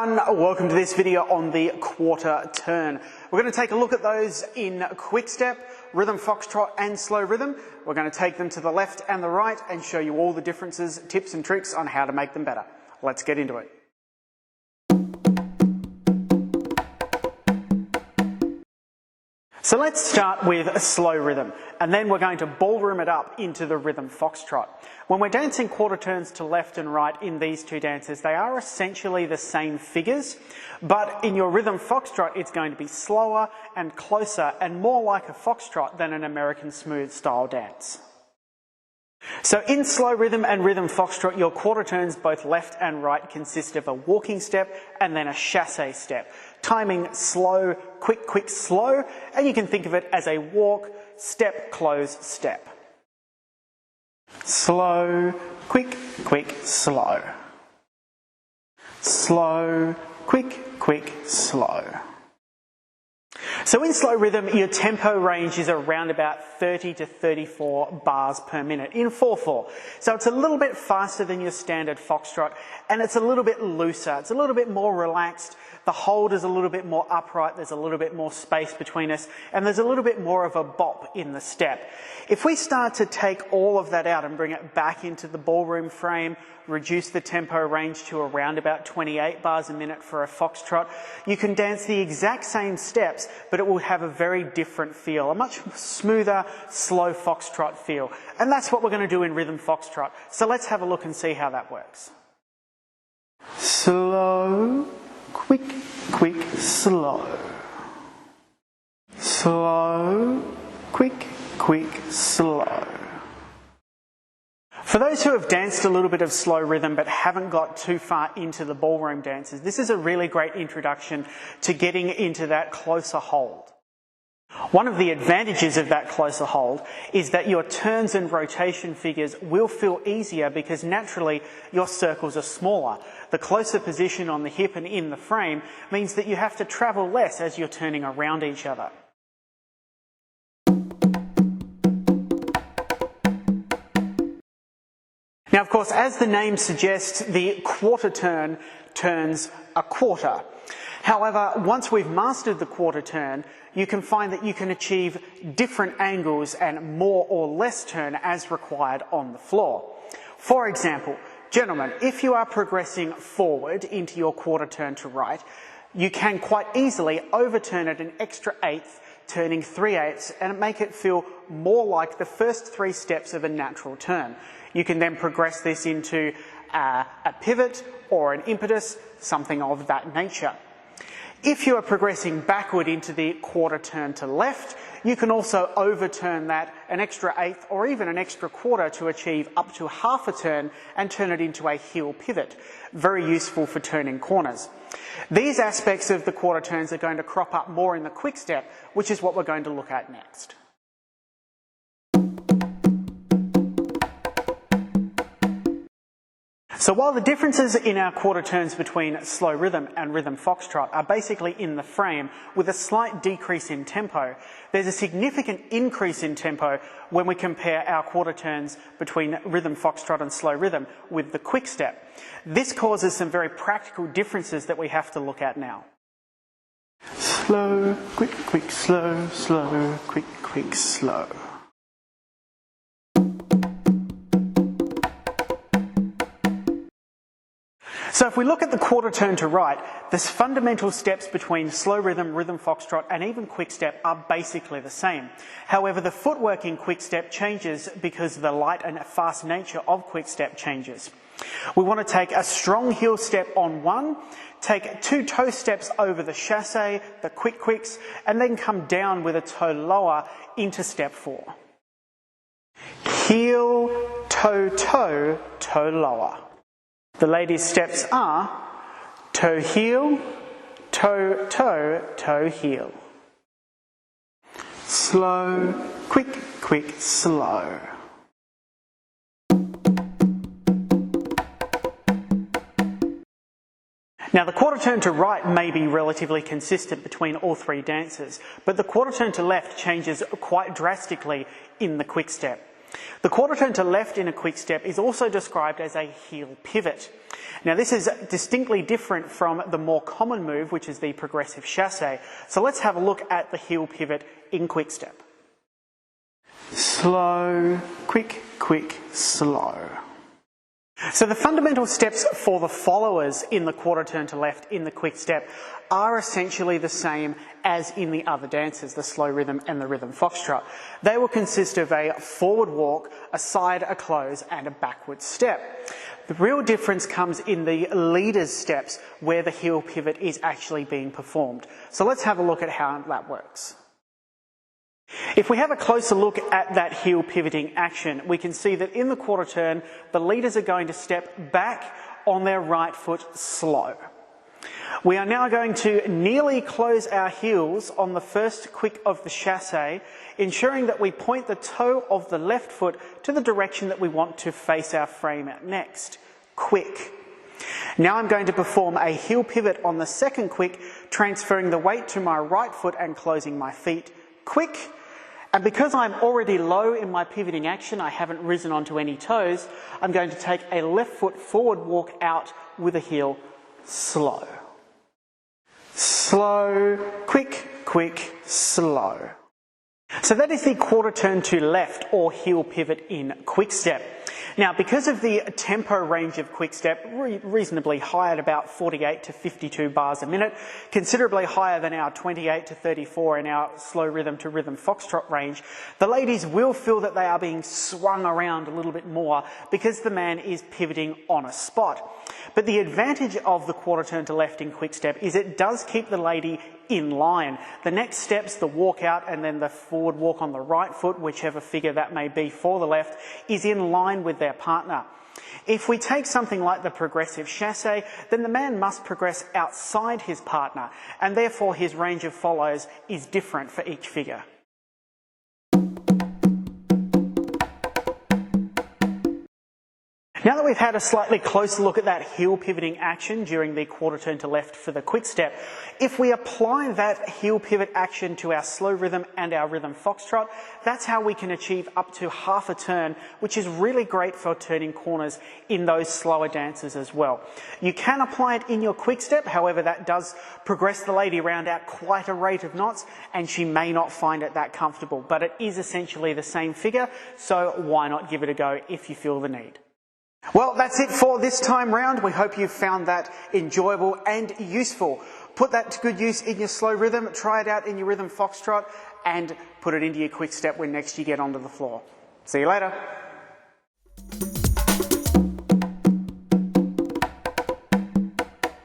everyone, welcome to this video on the quarter turn. We're going to take a look at those in quick step, rhythm foxtrot and slow rhythm. We're going to take them to the left and the right and show you all the differences, tips and tricks on how to make them better. Let's get into it. So let's start with a slow rhythm, and then we're going to ballroom it up into the rhythm foxtrot. When we're dancing quarter turns to left and right in these two dances, they are essentially the same figures, but in your rhythm foxtrot, it's going to be slower and closer and more like a foxtrot than an American smooth style dance. So in slow rhythm and rhythm foxtrot, your quarter turns both left and right consist of a walking step and then a chassé step. Timing slow, quick, quick, slow, and you can think of it as a walk, step, close, step. Slow, quick, quick, slow. Slow, quick, quick, slow. So in slow rhythm, your tempo range is around about 30 to 34 bars per minute in 4/4. So it's a little bit faster than your standard foxtrot, and it's a little bit looser. It's a little bit more relaxed. The hold is a little bit more upright. There's a little bit more space between us, and there's a little bit more of a bop in the step. If we start to take all of that out and bring it back into the ballroom frame, reduce the tempo range to around about 28 bars a minute for a foxtrot, you can dance the exact same steps, but it will have a very different feel, a much smoother, slow foxtrot feel. And that's what we're going to do in rhythm foxtrot. So let's have a look and see how that works. Slow, quick, quick, slow. Slow, quick, quick, slow. For those who have danced a little bit of slow rhythm but haven't got too far into the ballroom dances, this is a really great introduction to getting into that closer hold. One of the advantages of that closer hold is that your turns and rotation figures will feel easier because naturally your circles are smaller. The closer position on the hip and in the frame means that you have to travel less as you're turning around each other. Now, of course, as the name suggests, the quarter turn turns a quarter. However, once we've mastered the quarter turn, you can find that you can achieve different angles and more or less turn as required on the floor. For example, gentlemen, if you are progressing forward into your quarter turn to right, you can quite easily overturn it an extra eighth, turning 3/8 and make it feel more like the first 3 steps of a natural turn. You can then progress this into a pivot or an impetus, something of that nature. If you are progressing backward into the quarter turn to left, you can also overturn that an extra eighth or even an extra quarter to achieve up to half a turn and turn it into a heel pivot. Very useful for turning corners. These aspects of the quarter turns are going to crop up more in the quick step, which is what we're going to look at next. So while the differences in our quarter turns between slow rhythm and rhythm foxtrot are basically in the frame with a slight decrease in tempo, there's a significant increase in tempo when we compare our quarter turns between rhythm foxtrot and slow rhythm with the quick step. This causes some very practical differences that we have to look at now. Slow, quick, quick, slow, slow, quick, quick, slow. So if we look at the quarter turn to right, the fundamental steps between slow rhythm, rhythm foxtrot and even quick step are basically the same. However, the footwork in quick step changes because the light and fast nature of quick step changes. We want to take a strong heel step on one, take 2 toe steps over the chassé, the quick quicks, and then come down with a toe lower into step 4. Heel, toe, toe, toe lower. The ladies' steps are toe heel, toe toe, toe heel. Slow, quick, quick, slow. Now the quarter turn to right may be relatively consistent between all 3 dances, but the quarter turn to left changes quite drastically in the quick step. The quarter turn to left in a quick step is also described as a heel pivot. Now this is distinctly different from the more common move, which is the progressive chassé. So let's have a look at the heel pivot in quick step. Slow, quick, quick, slow. So the fundamental steps for the followers in the quarter turn to left in the quick step are essentially the same as in the other dances, the slow rhythm and the rhythm foxtrot. They will consist of a forward walk, a side, a close and a backward step. The real difference comes in the leader's steps where the heel pivot is actually being performed. So let's have a look at how that works. If we have a closer look at that heel pivoting action, we can see that in the quarter turn, the leaders are going to step back on their right foot slow. We are now going to nearly close our heels on the first quick of the chassé, ensuring that we point the toe of the left foot to the direction that we want to face our frame at next. Quick. Now I'm going to perform a heel pivot on the second quick, transferring the weight to my right foot and closing my feet. Quick. And because I'm already low in my pivoting action, I haven't risen onto any toes, I'm going to take a left foot forward walk out with a heel slow. Slow, quick, quick, slow. So that is the quarter turn to left or heel pivot in quick step. Now, because of the tempo range of quick step, reasonably high at about 48 to 52 bars a minute, considerably higher than our 28 to 34 in our slow rhythm to rhythm foxtrot range, the ladies will feel that they are being swung around a little bit more because the man is pivoting on a spot. But the advantage of the quarter turn to left in quick step is it does keep the lady in line. The next steps, the walk out and then the forward walk on the right foot, whichever figure that may be for the left, is in line with their partner. If we take something like the progressive chassé, then the man must progress outside his partner, and therefore his range of follows is different for each figure. Now that we've had a slightly closer look at that heel pivoting action during the quarter turn to left for the quick step, if we apply that heel pivot action to our slow rhythm and our rhythm foxtrot, that's how we can achieve up to half a turn, which is really great for turning corners in those slower dances as well. You can apply it in your quick step, however that does progress the lady around at quite a rate of knots and she may not find it that comfortable, but it is essentially the same figure, so why not give it a go if you feel the need. Well, that's it for this time round. We hope you found that enjoyable and useful. Put that to good use in your slow rhythm, try it out in your rhythm foxtrot, and put it into your quick step when next you get onto the floor. See you later.